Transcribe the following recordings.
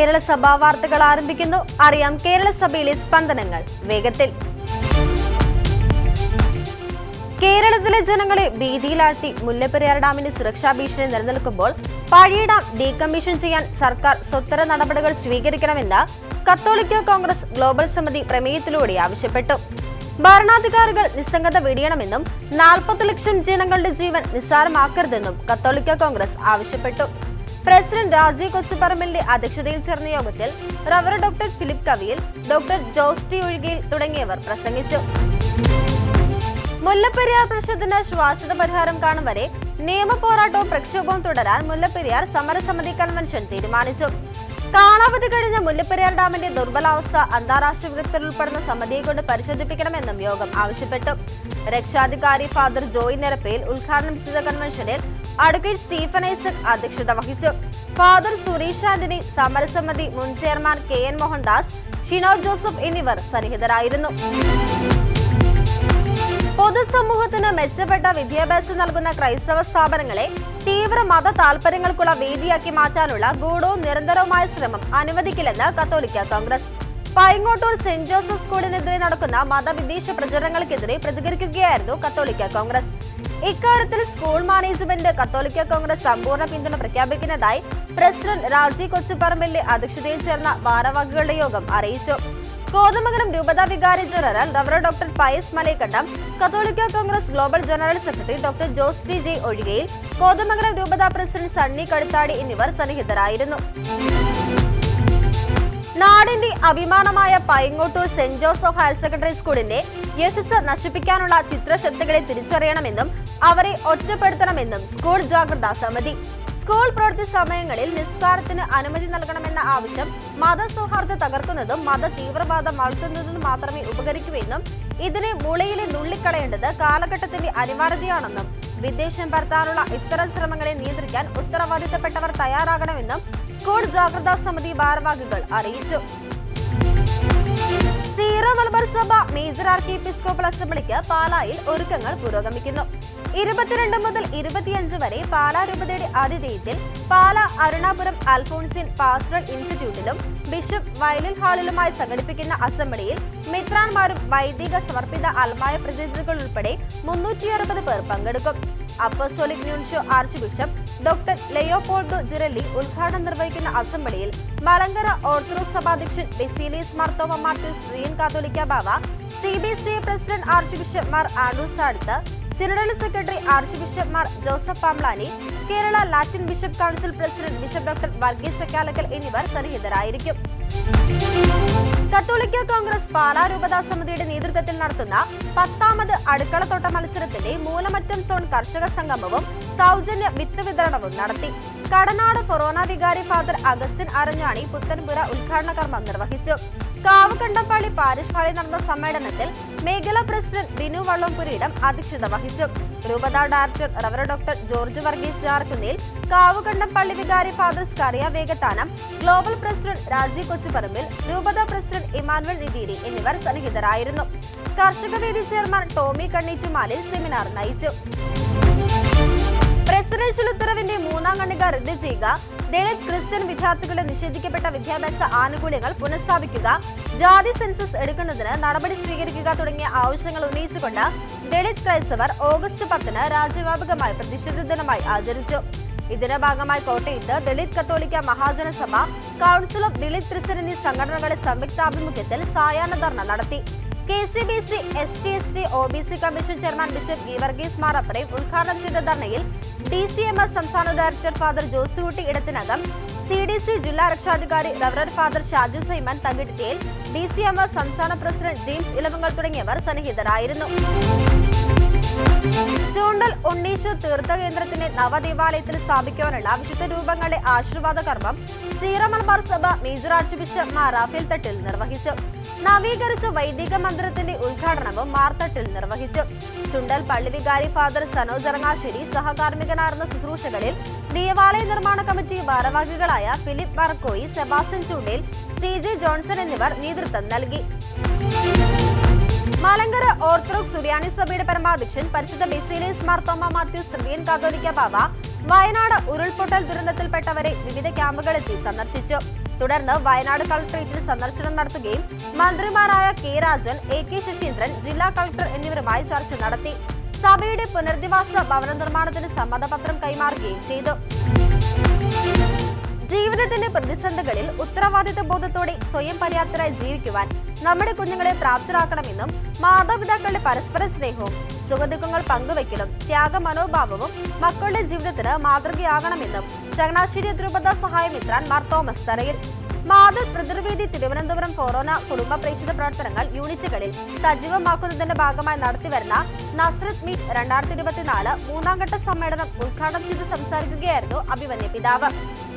കേരള സഭാ വാർത്തകൾ ആരംഭിക്കുന്നു. അറിയാം കേരള സഭയിലെ സ്പന്ദനങ്ങൾ വേഗത്തിൽ. കേരളത്തിലെ ജനങ്ങളെ ഭീതിയിലാഴ്ത്തി മുല്ലപ്പെരിയാർ ഡാമിന്റെ സുരക്ഷാ ഭീഷണി നിലനിൽക്കുമ്പോൾ പഴയ ഡാം ഡീകമ്മീഷൻ ചെയ്യാൻ സർക്കാർ സ്വതന്ത്ര നടപടികൾ സ്വീകരിക്കണമെന്ന് കത്തോലിക്ക കോൺഗ്രസ് ഗ്ലോബൽ സമിതി പ്രമേയത്തിലൂടെ ആവശ്യപ്പെട്ടു. ഭരണാധികാരികൾ നിസ്സംഗത വെടിയണമെന്നും 40 ലക്ഷം ജനങ്ങളുടെ ജീവൻ നിസ്സാരമാക്കരുതെന്നും കത്തോലിക്ക കോൺഗ്രസ് ആവശ്യപ്പെട്ടു. പ്രസിഡന്റ് രാജീവ് കൊച്ചുപറമ്പിലിന്റെ അധ്യക്ഷതയിൽ ചേർന്ന യോഗത്തിൽ rev doctor Philip Kaviyil, doctor Jose T Ozhikayil തുടങ്ങിയവർ പ്രസംഗിച്ചു. മുല്ലപ്പെരിയാർ പ്രശ്നത്തിന് ശാശ്വത പരിഹാരം കാണും വരെ നിയമ പോരാട്ടവും പ്രക്ഷോഭവും തുടരാൻ മുല്ലപ്പെരിയാർ സമരസമിതി കൺവെൻഷൻ തീരുമാനിച്ചു. കാണാവധി കഴിഞ്ഞ മുല്ലപ്പെരിയാർ ഡാമിന്റെ ദുർബലാവസ്ഥ അന്താരാഷ്ട്ര വിദഗ്ധർ ഉൾപ്പെടുന്ന സമിതിയെ കൊണ്ട് പരിശോധിപ്പിക്കണമെന്നും യോഗം ആവശ്യപ്പെട്ടു. രക്ഷാധികാരി ഫാദർ ജോയ് നിരപ്പയിൽ ഉദ്ഘാടനം ചെയ്ത കൺവെൻഷനിൽ അഡ്വക്കേറ്റ് സ്റ്റീഫൻ ഐസക് അധ്യക്ഷത വഹിച്ചു. ഫാദർ സുരേഷ് ആന്റണി, സമരസമിതി മുൻ chairman KN Mohandas, Shino Joseph എന്നിവർ സന്നിഹിതരായിരുന്നു. പൊതുസമൂഹത്തിന് മെച്ചപ്പെട്ട വിദ്യാഭ്യാസം നൽകുന്ന ക്രൈസ്തവ സ്ഥാപനങ്ങളെ തീവ്ര മത താൽപര്യങ്ങൾക്കുള്ള വേദിയാക്കി മാറ്റാനുള്ള ഗൂഢവും നിരന്തരവുമായ ശ്രമം അനുവദിക്കില്ലെന്ന് കത്തോലിക്ക കോൺഗ്രസ്. പൈങ്ങോട്ടൂർ സെന്റ് ജോസഫ് സ്കൂളിനെതിരെ നടക്കുന്ന മതവിദ്വേഷ പ്രചരണങ്ങൾക്കെതിരെ പ്രതികരിക്കുകയായിരുന്നു കത്തോലിക്ക കോൺഗ്രസ്. ഇക്കാര്യത്തിൽ സ്കൂൾ മാനേജ്മെന്റ് കത്തോലിക്ക കോൺഗ്രസ് സമ്പൂർണ്ണ പിന്തുണ പ്രഖ്യാപിക്കുന്നതായി പ്രസിഡന്റ് രാജീവ് കൊച്ചുപറമ്പിലിന്റെ അധ്യക്ഷതയിൽ ചേർന്ന ഭാരവാഹികളുടെ യോഗം അറിയിച്ചു. കോതമംഗലം രൂപതാ വികാരി general rev doctor Pius Malayakandam, കത്തോലിക്ക Congress global general secretary doctor Jose T J Ozhikayil, Kothamangalam രൂപതാ പ്രസിഡന്റ് സണ്ണി കടുത്താടി എന്നിവർ സന്നിഹിതരായിരുന്നു. നാടിന്റെ അഭിമാനമായ Paingottoor saint Joseph higher secondary സ്കൂളിന്റെ യശസ് നശിപ്പിക്കാനുള്ള ചിത്രശക്തികളെ തിരിച്ചറിയണമെന്നും അവരെ ഒറ്റപ്പെടുത്തണമെന്നും സ്കൂൾ ജാഗ്രതാ സമിതി. സ്കൂൾ പ്രവൃത്തി സമയങ്ങളിൽ നിസ്കാരത്തിന് അനുമതി നൽകണമെന്ന ആവശ്യം മതസൗഹാർദ്ദം തകർക്കുന്നതും മത തീവ്രവാദം വളർത്തുന്നതും മാത്രമേ ഉപകരിക്കൂവെന്നും ഇതിനെ മുളയിലെ നുള്ളിക്കളയേണ്ടത് കാലഘട്ടത്തിന്റെ അനിവാര്യതയാണെന്നും വിദ്വേഷം പരത്താനുള്ള ഇത്തരം ശ്രമങ്ങളെ നിയന്ത്രിക്കാൻ ഉത്തരവാദിത്തപ്പെട്ടവർ തയ്യാറാകണമെന്നും സ്കൂൾ ജാഗ്രതാ സമിതി ഭാരവാഹികൾ അറിയിച്ചു. സീറോ മലബാർ സഭ മേജർ ആർക്കി എപ്പിസ്കോപ്പൽ അസംബ്ലിക്ക് പാലായിൽ ഒരുക്കങ്ങൾ പുരോഗമിക്കുന്നു. 22 മുതൽ 25 വരെ പാലാ രൂപതയുടെ ആതിഥേയത്തിൽ പാലാ അരുണാപുരം അൽഫോൺസിൻ പാസ്റ്ററൽ ഇൻസ്റ്റിറ്റ്യൂട്ടിലും ബിഷപ്പ് വയലിൽ ഹാളിലുമായി സംഘടിപ്പിക്കുന്ന അസംബ്ലിയിൽ മിത്രാൻമാരും വൈദിക സമർപ്പിത അൽമായ പ്രതിനിധികൾ ഉൾപ്പെടെ 360 പേർ പങ്കെടുക്കും. Apostolic nuncio archbishop doctor Leopoldo Girelli ഉദ്ഘാടനം നിർവഹിക്കുന്ന അസംബ്ലിയിൽ മലങ്കര ഓർത്തഡോക്സ് സഭാധ്യക്ഷൻ ബെസീലിയസ് മാർത്തോമ മാത്യൂസ് ശ്രീൻ കാത്തോലിക്ക Bava, CBCA president archbishop Mar Andrews അടുത്ത്, synodal secretary archbishop Mar Joseph Pamplany, Kerala Latin bishop council president bishop doctor Varghese Chakkalakkal എന്നിവർ സന്നിഹിതരായിരിക്കും. കത്തോലിക്ക കോൺഗ്രസ് പാലാ രൂപതാ സമിതിയുടെ നേതൃത്വത്തിൽ നടത്തുന്ന 10ാമത് അടുക്കളത്തോട്ട മത്സരത്തിന്റെ മൂലമറ്റം സോൺ കർഷക സംഗമവും സൗജന്യ വിത്ത് വിതരണവും നടത്തി. കടനാട് ഫൊറോന വികാരി ഫാദർ അഗസ്റ്റിൻ അരഞ്ഞാണി പുത്തൻപുര ഉദ്ഘാടന കർമ്മം നിർവഹിച്ചു. കാവുകണ്ടപ്പള്ളി പാരിഷ് ഹാളിൽ നടന്ന സമ്മേളനത്തിൽ മേഖലാ പ്രസിഡന്റ് ബിനു വള്ളംപുരിയിടം അധ്യക്ഷത വഹിച്ചു. രൂപതാ ഡയറക്ടർ റവർ ഡോക്ടർ ജോർജ് വർഗീസ് ജാർക്കുന്നിൽ, കാവുകണ്ടപ്പള്ളി വികാരി father Skaria Vegathanam, global president Rajeev Kochuparambil, രൂപതാ പ്രസിഡന്റ് ഇമാനുവൽ നിതീരി എന്നിവർ സന്നിഹിതരായിരുന്നു. Karshakavedi chairman Tommy Kanneettumalil seminar നയിച്ചു. പ്രസിഡൻഷ്യൽ ഉത്തരവിന്റെ 3ാം ഖണ്ഡിക റദ്ദ് ചെയ്യുക, ദളിത് ക്രിസ്ത്യൻ വിദ്യാർത്ഥികളെ നിഷേധിക്കപ്പെട്ട വിദ്യാഭ്യാസ ആനുകൂല്യങ്ങൾ പുനഃസ്ഥാപിക്കുക, ജാതി സെൻസസ് എടുക്കുന്നതിന് നടപടി സ്വീകരിക്കുക തുടങ്ങിയ ആവശ്യങ്ങൾ ഉന്നയിച്ചുകൊണ്ട് ദളിത് ക്രൈസ്തവർ ഓഗസ്റ്റ് 10-ന് രാജ്യവ്യാപകമായി പ്രതിഷേധ ദിനമായി ആചരിച്ചു. ഇതിന്റെ ഭാഗമായി കോട്ടയത്ത് ദളിത് കത്തോലിക്ക Mahajanasabha, council of Dalit Christian എന്നീ സംഘടനകളുടെ സംയുക്താഭിമുഖ്യത്തിൽ സായാഹ്ന ധർണ നടത്തി. KCBC ST OBC commission chairman bishop Geevarghese Mar Aprem ഉദ്ഘാടനം ചെയ്ത ധർണയിൽ DCMS സംസ്ഥാന director father Josekutty Edathinakam, CDC ജില്ലാ രക്ഷാധികാരി reverend father Shaju Simon Thankittel, DCMS സംസ്ഥാന പ്രസിഡന്റ് ജെയിംസ് ഇലവങ്ങൾ തുടങ്ങിയവർ സന്നിഹിതരായിരുന്നു. ചൂണ്ടൽ ഉണ്ണീശു തീർത്ഥകേന്ദ്രത്തിന്റെ നവദേവാലയത്തിൽ സ്ഥാപിക്കുവാനുള്ള വിശുദ്ധ രൂപങ്ങളുടെ ആശീർവാദ കർമ്മം സീറോ മലബാർ സഭ major archbishop Mar Raphael Thattil നിർവഹിച്ചു. നവീകരിച്ച വൈദിക മന്ദിരത്തിന്റെ ഉദ്ഘാടനവും മാർത്തട്ടിൽ നിർവഹിച്ചു. ചുണ്ടൽ പള്ളി വികാരി ഫാദർ സനോജ് അറങ്ങാശ്ശേരി സഹകാർമ്മികനായിരുന്ന ശുശ്രൂഷകളിൽ ദേവാലയ നിർമ്മാണ കമ്മിറ്റി ഭാരവാഹികളായ ഫിലിപ്പ് മാർക്കോയി, സെബാസ്റ്റ്യൻ ചൂണ്ടേൽ, CJ ജോൺസൺ എന്നിവർ നേതൃത്വം നൽകി. മലങ്കര ഓർത്തഡോക്സ് സുറിയാനി സഭയുടെ പരമാധ്യക്ഷൻ പരിശുദ്ധ ബെസീലിയസ് മാർത്തോമ മാത്യൂസ് തൃതീയൻ കാത്തോലിക്ക ബാവ വയനാട് ഉരുൾപൊട്ടൽ ദുരന്തത്തിൽപ്പെട്ടവരെ വിവിധ ക്യാമ്പുകളെത്തി സന്ദർശിച്ചു. തുടർന്ന് വയനാട് കളക്ടറേറ്റിൽ സന്ദർശനം നടത്തുകയും മന്ത്രിമാരായ K Rajan, A K Saseendran, ജില്ലാ കളക്ടർ എന്നിവരുമായി ചർച്ച നടത്തി. സഭയുടെ പുനരധിവാസ ഭവന നിർമ്മാണത്തിന് സമ്മതപത്രം കൈമാറുകയും ചെയ്തു. ജീവിതത്തിന്റെ പ്രതിസന്ധികളിൽ ഉത്തരവാദിത്ത ബോധത്തോടെ സ്വയം പര്യാപ്തരായി ജീവിക്കുവാൻ നമ്മുടെ കുഞ്ഞുങ്ങളെ പ്രാപ്തരാക്കണമെന്നും മാതാപിതാക്കളുടെ പരസ്പര സ്നേഹവും സുഖദുഃഖങ്ങൾ പങ്കുവയ്ക്കലും ത്യാഗ മനോഭാവവും മക്കളുടെ ജീവിതത്തിന് മാതൃകയാകണമെന്നും ചങ്ങനാശ്ശേരി അതിരൂപത സഹായമിത്രാൻ മാർ തോമസ് തറയിൽ. മാതൃ പ്രതിർവേദി തിരുവനന്തപുരം കൊറോണ കുടുംബ പ്രേക്ഷിത പ്രവർത്തനങ്ങൾ യൂണിറ്റുകളിൽ സജീവമാക്കുന്നതിന്റെ ഭാഗമായി നടത്തിവരുന്ന നസ്രത്ത് മീറ്റ് 2024 മൂന്നാംഘട്ട സമ്മേളനം ഉദ്ഘാടനം ചെയ്ത് സംസാരിക്കുകയായിരുന്നു അഭിമന്യ പിതാവ്.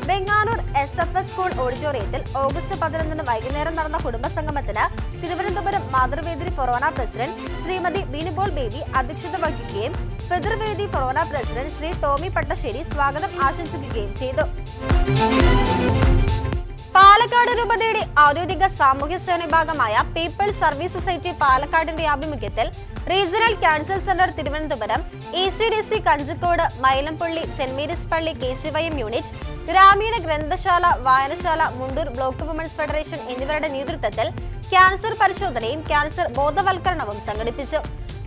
വെങ്ങാനൂർ SFS സ്കൂൾ ഓഡിറ്റോറിയത്തിൽ ഓഗസ്റ്റ് 11 വൈകുന്നേരം നടന്ന കുടുംബസംഗമത്തിന് തിരുവനന്തപുരം മാതൃവേദി ഫൊറോന പ്രസിഡന്റ് ശ്രീമതി ബീനിബോൾ ബേബി അധ്യക്ഷത വഹിക്കുകയും പിതൃവേദി ഫൊറോന പ്രസിഡന്റ് ശ്രീ ടോമി പട്ടശ്ശേരി സ്വാഗതം ആശംസിക്കുകയും ചെയ്തു. പാലക്കാട് രൂപതയുടെ ഔദ്യോഗിക സാമൂഹ്യ സേവന വിഭാഗമായ പീപ്പിൾസ് സർവീസ് സൊസൈറ്റി പാലക്കാടിന്റെ ആഭിമുഖ്യത്തിൽ regional cancer centre Thiruvananthapuram, ECDC Kanjikode, Mylampally, saint Mary's പള്ളി, KCYM യൂണിറ്റ്, ഗ്രാമീണ ഗ്രന്ഥശാല, വായനശാല, മുണ്ടൂർ ബ്ലോക്ക് വുമൺസ് ഫെഡറേഷൻ എന്നിവരുടെ നേതൃത്വത്തിൽ ക്യാൻസർ പരിശോധനയും ക്യാൻസർ ബോധവൽക്കരണവും സംഘടിപ്പിച്ചു.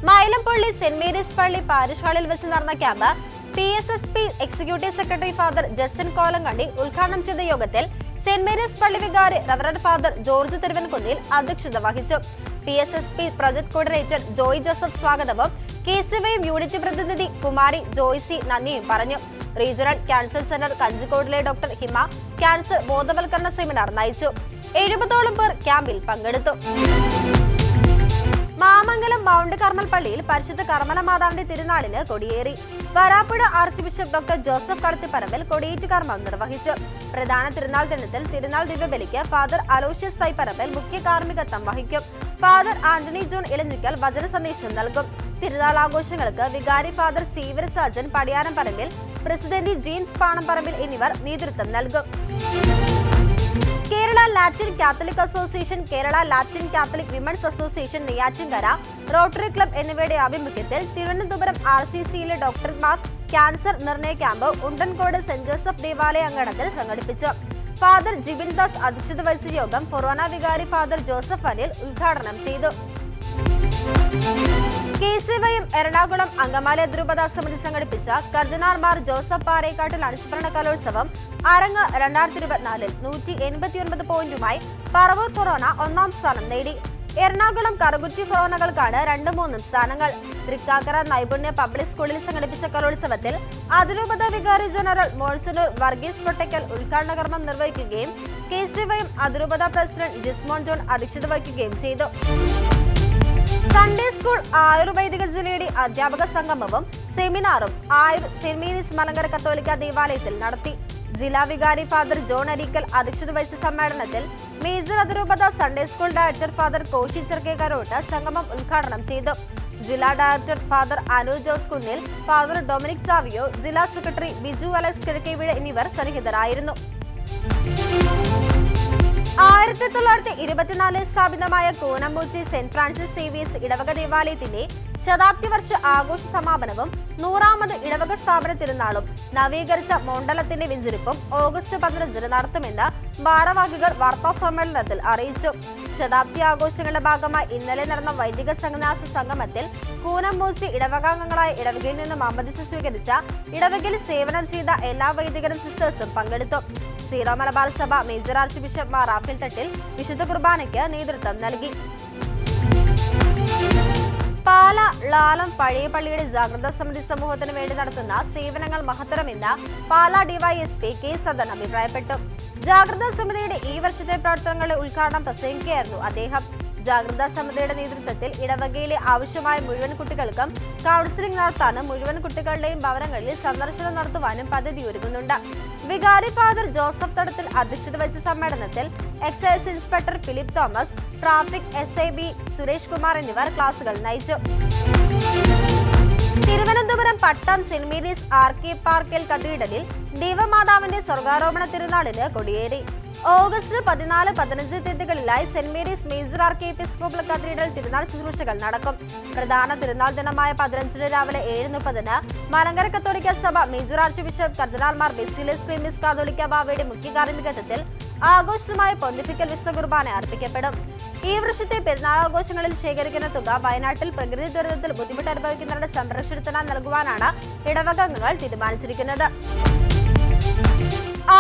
മൈലംപള്ളി സെന്റ് മേരീസ് പള്ളി പാരിഷ് ഹാളിൽ വെച്ച് നടന്ന camp PSSP executive secretary father Justin Kolankandi ഉദ്ഘാടനം ചെയ്ത യോഗത്തിൽ സെന്റ് മേരീസ് പള്ളി വികാരി റവറന്റ് ഫാദർ ജോർജ് തിരുവൻകുന്നിൽ അധ്യക്ഷത വഹിച്ചു. PSSP project coordinator Joy Joseph സ്വാഗതവും KCYM യൂണിറ്റ് പ്രതിനിധി കുമാരി ജോയ്സി നന്ദിയും പറഞ്ഞു. റീജിയണൽ ക്യാൻസർ സെന്റർ കഞ്ചിക്കോടിലെ ഡോക്ടർ ഹിമ ക്യാൻസർ ബോധവൽക്കരണ സെമിനാർ നയിച്ചു. 70ഓളം പേർ ക്യാമ്പിൽ പങ്കെടുത്തു. മാമംഗലം മൗണ്ട് കർമ്മൽ പള്ളിയിൽ പരിശുദ്ധ കർമ്മല മാതാവിന്റെ തിരുനാളിന് കൊടിയേറി. Varapuzha archbishop doctor Joseph Kalathiparambil കൊടിയേറ്റ് കർമ്മം നിർവഹിച്ചു. പ്രധാന തിരുനാൾ ദിനത്തിൽ തിരുനാൾ ദിവ്യബലിക്ക് ഫാദർ അലോഷ്യസ് തൈപ്പറമ്പിൽ മുഖ്യ കാർമ്മികത്വം വഹിക്കും. ഫാദർ ആന്റണി ജോൺ ഇലഞ്ഞിക്കൽ വചന സന്ദേശം നൽകും. തിരുനാൾ ആഘോഷങ്ങൾക്ക് വികാരി ഫാദർ സീവർ സാജൻ പടിയാരം പറമ്പിൽ, പ്രസിഡന്റ് ജീൻസ് പാണംപറമ്പിൽ എന്നിവർ നേതൃത്വം നൽകും. Kerala Latin Catholic association, Kerala Latin Catholic women's association Neyyattinkara, rotary club എന്നിവയുടെ ആഭിമുഖ്യത്തിൽ തിരുവനന്തപുരം RCCയിലെ ഡോക്ടർമാർ ക്യാൻസർ നിർണയ ക്യാമ്പ് ഉണ്ടൻകോട് സെന്റ് ജോസഫ് ദേവാലയ അങ്കണത്തിൽ സംഘടിപ്പിച്ചു. ഫാദർ ജിബിൻ ദാസ് അധ്യക്ഷത വഹിച്ച യോഗം ഫൊറോന വികാരി ഫാദർ ജോസഫ് അനിൽ ഉദ്ഘാടനം ചെയ്തു. KCYM എറണാകുളം അങ്കമാലി അതിരൂപത സമിതി സംഘടിപ്പിച്ച കർദിനാൾ ജോസഫ് പാറേക്കാട്ടിൽ അനുസ്മരണ കലോത്സവം അരങ്ങ് 2024 189 പോയിന്റുമായി പറവൂർ ഫൊറോന 1ാം സ്ഥാനം നേടി. എറണാകുളം കറുകുറ്റി ഫൊറോനകൾക്കാണ് 2-3 സ്ഥാനങ്ങൾ. തൃക്കാക്കര നൈപുണ്യ പബ്ലിക് സ്കൂളിൽ സംഘടിപ്പിച്ച കലോത്സവത്തിൽ അതിരൂപത വികാരി ജനറൽ മോൺസിനൂർ വർഗീസ് പൊട്ടക്കൽ ഉദ്ഘാടന കർമ്മം നിർവഹിക്കുകയും KCYM അതിരൂപത പ്രസിഡന്റ് ജിസ്മോൻ ജോൺ അധ്യക്ഷത വഹിക്കുകയും ചെയ്തു. സൺഡേ സ്കൂൾ ആയുർവൈദിക ജില്ലയുടെ അധ്യാപക സംഗമവും സെമിനാറും സെന്റ് മേരീസ് മലങ്കര കത്തോലിക്ക ദേവാലയത്തിൽ നടത്തി. ജില്ലാ വികാരി ഫാദർ ജോൺ അരീക്കൽ അധ്യക്ഷത വഹിച്ച സമ്മേളനത്തിൽ മേജർ അതിരൂപത Sunday school director father Koshy Cherkekarott സംഗമം ഉദ്ഘാടനം ചെയ്തു. ജില്ലാ director father Anu Jose Kunnil, father Dominic Savio, ജില്ലാ സെക്രട്ടറി ബിജു അലക്സ് കിഴക്കേവീട് എന്നിവർ സന്നിഹിതരായിരുന്നു. 1924 സ്ഥാപിതമായ കൂനമ്പൂച്ചി സെന്റ് ഫ്രാൻസിസ് സേവിയേഴ്സ് ഇടവക ദേവാലയത്തിന്റെ ശതാബ്ദി വർഷ ആഘോഷ സമാപനവും 100ാമത് ഇടവക സ്ഥാപന തിരുനാളും നവീകരിച്ച മണ്ഡലത്തിന്റെ വെഞ്ചരിപ്പും ഓഗസ്റ്റ് 15 നടത്തുമെന്ന് ഭാരവാഹികൾ വാർത്താ സമ്മേളനത്തിൽ അറിയിച്ചു. ശതാബ്ദി ആഘോഷങ്ങളുടെ ഭാഗമായി ഇന്നലെ നടന്ന വൈദിക സംഘനാസ സംഗമത്തിൽ കൂനമ്പൂച്ചി ഇടവകാംഗങ്ങളായ ഇടവകയിൽ നിന്ന് മാമോദീസ സ്വീകരിച്ച ഇടവകയിൽ സേവനം ചെയ്ത എല്ലാ വൈദികരും സിസ്റ്റേഴ്സും പങ്കെടുത്തു. സീറോ മലബാർ സഭ major archbishop Mar Raphael Thattil വിശുദ്ധ കുർബാനയ്ക്ക് നേതൃത്വം നൽകി. പാല ലാലം പഴയ പള്ളിയുടെ ജാഗ്രതാ സമിതി സമൂഹത്തിന് വേണ്ടി നടത്തുന്ന സേവനങ്ങൾ മഹത്തരമെന്ന് പാല DYSP K സദൻ അഭിപ്രായപ്പെട്ടു. ജാഗ്രതാ സമിതിയുടെ ഈ വർഷത്തെ പ്രവർത്തനങ്ങളുടെ ഉദ്ഘാടനം പ്രസംഗിക്കുകയായിരുന്നു അദ്ദേഹം. ജാഗ്രതാ സമിതിയുടെ നേതൃത്വത്തിൽ ഇടവകയിലെ ആവശ്യമായ മുഴുവൻ കുട്ടികൾക്കും കൗൺസിലിംഗ് നടത്താനും മുഴുവൻ കുട്ടികളുടെയും ഭവനങ്ങളിൽ സന്ദർശനം നടത്തുവാനും പദ്ധതി ഒരുക്കുന്നുണ്ട്. വികാരി ഫാദർ ജോസഫ് തടത്തിൽ അധ്യക്ഷത വഹിച്ച സമ്മേളനത്തിൽ excise inspector Philip Thomas, traffic SIB Suresh Kumar എന്നിവർ ക്ലാസുകൾ നയിച്ചു. Thiruvananthapuram Pattom saint Mary's RK പാർക്കൽ കത്തീഡ്രലിൽ ദൈവമാതാവിന്റെ സ്വർഗാരോപണ തിരുനാളിന് കൊടിയേറി. ഓഗസ്റ്റ് 14, 15 തീയതികളിലായി saint Mary's major archiepiscopal cathedral തിരുനാൾ ശുശ്രൂഷകൾ നടക്കും. പ്രധാന തിരുനാൾ ദിനമായ 15 രാവിലെ 7:30 മലങ്കര കത്തോലിക്ക സഭ മേജർ ആർച്ച് ബിഷപ്പ് കർദിനാൾ മാർ ബെസിലിയസ് ക്ലീമിസ് കാതോലിക്ക ബാവയുടെ മുഖ്യ കാർമ്മികത്വത്തിൽ ആഘോഷമായ പൊന്തിപ്പിക്കൽ വിശുദ്ധ കുർബാന അർപ്പിക്കപ്പെടും. ഈ വർഷത്തെ പെരുന്നാളാഘോഷങ്ങളിൽ ശേഖരിക്കുന്ന തുക വയനാട്ടിൽ പ്രകൃതി ദുരന്തത്തിൽ ബുദ്ധിമുട്ട് അനുഭവിക്കുന്നവരുടെ സംരക്ഷണത്തിനായി നൽകുവാനാണ് ഇടവക അംഗങ്ങൾ തീരുമാനിച്ചിരിക്കുന്നത്.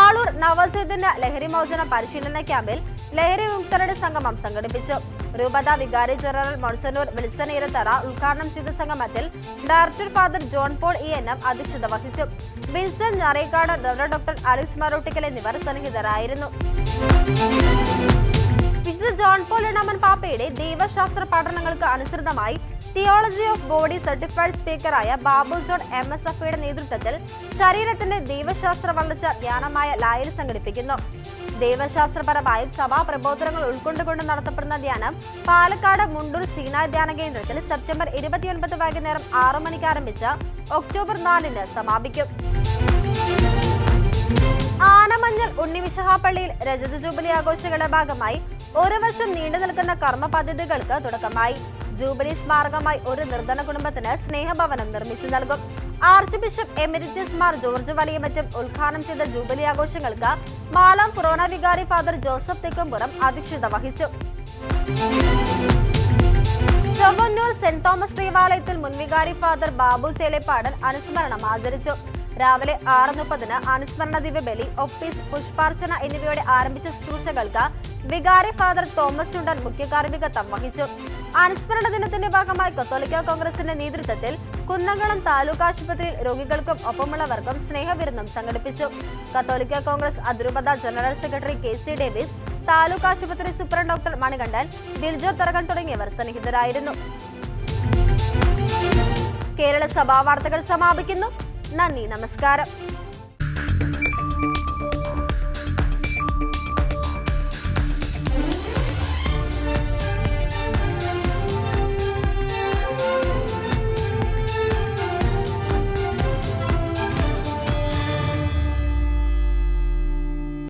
ആളൂർ നവചൈതന്യ ലഹരി മോചന പരിശീലന ക്യാമ്പിൽ ലഹരി വിമുക്തരുടെ സംഗമം സംഘടിപ്പിച്ചു. രൂപത വികാരി ജനറൽ മോൺസനൂർ വിൽസൺ ഇരത്തറ ഉദ്ഘാടനം ചെയ്ത സംഗമത്തിൽ director father John Paul ENM അധ്യക്ഷത വഹിച്ചു. Wilson Njarekkad, reverend doctor Alex Marottikkal എന്നിവർ സന്നിഹിതരായിരുന്നു. വിശുദ്ധ ജോൺ പോൾ രണ്ടാമൻ പാപ്പയുടെ ദൈവശാസ്ത്ര പഠനങ്ങൾക്ക് അനുസൃതമായി തിയോളജി ഓഫ് ബോഡി സർട്ടിഫൈഡ് സ്പീക്കറായ ബാബു ജോൺ MSFയുടെ നേതൃത്വത്തിൽ ശരീരത്തിന്റെ ദൈവശാസ്ത്ര വളർച്ച ധ്യാനമായ ലായിൽ സംഘടിപ്പിക്കുന്നു. ദൈവശാസ്ത്രപരമായും സഭാ പ്രബോധനങ്ങൾ ഉൾക്കൊണ്ടുകൊണ്ട് നടത്തപ്പെടുന്ന ധ്യാനം പാലക്കാട് മുണ്ടൂർ സീനായ് ധ്യാന കേന്ദ്രത്തിൽ സെപ്റ്റംബർ 29 വൈകുന്നേരം 6 മണിക്ക് ആരംഭിച്ച് ഒക്ടോബർ 4-ന് സമാപിക്കും. ആനമഞ്ഞൽ ഉണ്ണിവിശഹാപ്പള്ളിയിൽ രജത ജൂബിലി ആഘോഷങ്ങളുടെ ഭാഗമായി ഒരു വർഷം നീണ്ടു നിൽക്കുന്ന കർമ്മ പദ്ധതികൾക്ക് തുടക്കമായി. ജൂബിലി സ്മാരകമായി ഒരു നിർധന കുടുംബത്തിന് സ്നേഹഭവനം നിർമ്മിച്ചു നൽകും. Arch bishop emeritus Mar George Valiyamattam ഉദ്ഘാടനം ചെയ്ത ജൂബിലി ആഘോഷങ്ങൾക്ക് മാലാം ഫൊറോന വികാരി ഫാദർ ജോസഫ് തെക്കുംപുറം അധ്യക്ഷത വഹിച്ചു. ചൊവ്വന്നൂർ സെന്റ് തോമസ് ദേവാലയത്തിൽ മുൻവികാരി ഫാദർ ബാബു ചേലേപ്പാടൻ അനുസ്മരണം ആചരിച്ചു. രാവിലെ 6:30-ന് അനുസ്മരണ ദിവ്യബലി, ഒപ്പീസ്, പുഷ്പാർച്ചന എന്നിവയോടെ ആരംഭിച്ച ശുശ്രൂഷകൾക്ക് വികാരി ഫാദർ തോമസ് ചുണ്ടൻ മുഖ്യ കാർമ്മികത്വം വഹിച്ചു. അനുസ്മരണ ദിനത്തിന്റെ ഭാഗമായി കത്തോലിക്ക കോൺഗ്രസിന്റെ നേതൃത്വത്തിൽ കുന്നംകുളം താലൂക്ക് ആശുപത്രിയിൽ രോഗികൾക്കും ഒപ്പമുള്ളവർക്കും സ്നേഹവിരുന്നും സംഘടിപ്പിച്ചു. കത്തോലിക്ക കോൺഗ്രസ് അതിരൂപത general secretary KC Davis, taluk ആശുപത്രി സൂപ്രണ്ട് ഡോക്ടർ മണികണ്ഠൻ, ബിൽജോ തറകൻ തുടങ്ങിയവർ സന്നിഹിതരായിരുന്നു. കേരള സഭാ വാർത്തകൾ സമാപിക്കുന്നു. നന്ദി, നമസ്കാരം.